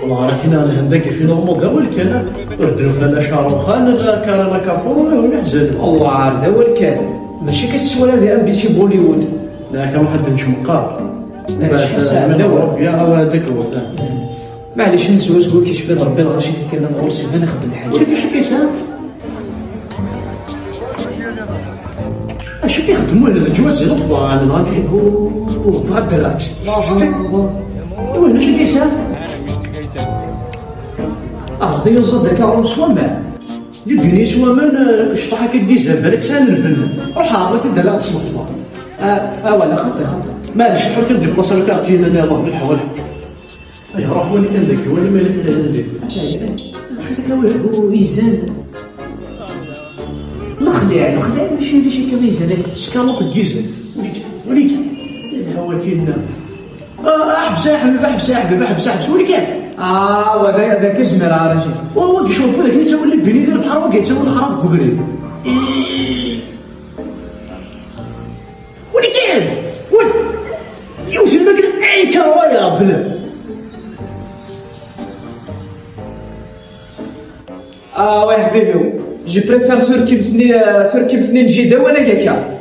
والله راك انا هنداك في نورمال ذا والكان ردوا فلا شاروخان لا كارنا كابور ولا حزن الله عارف ذا والكان ماشي كتسوى هذه ام بي سي بوليوود. لا كان واحد مش مقار شحال ساعة من أول. يا هذاك هو معليش نسوس قول كيش بيض ربي الغشيت كان نورس فين نخدم الحاجه. ولكن اش كيسان اش كيخدموا هذا جواز الاطفال غادي في الدرات وين اش كيسان اه يوصل ذاك عروم سوامان يبيني سوامان كشطحه كديزها بالك سان الفن روح عرفت الدرات تصبح ولا خطي معليش شحال كندير بلاصه كارتين انا ضرب الحوالي اي روح وين كان ذاك وين مالك انا ندير شو ذاك هو يزن الخليع ماشي كما يزن سكالوك الجيزه وليك الهواكينا احبس احبس وليك وذاك جمر راجل وهو كيشوف لك يسوي لي بني ديال البحر وكيسوي الخراب كبريت وليك يوسف لك اي كروايا بلا وي حبيبي جي بريفير سور كيبسني نجي دا وانا كاكا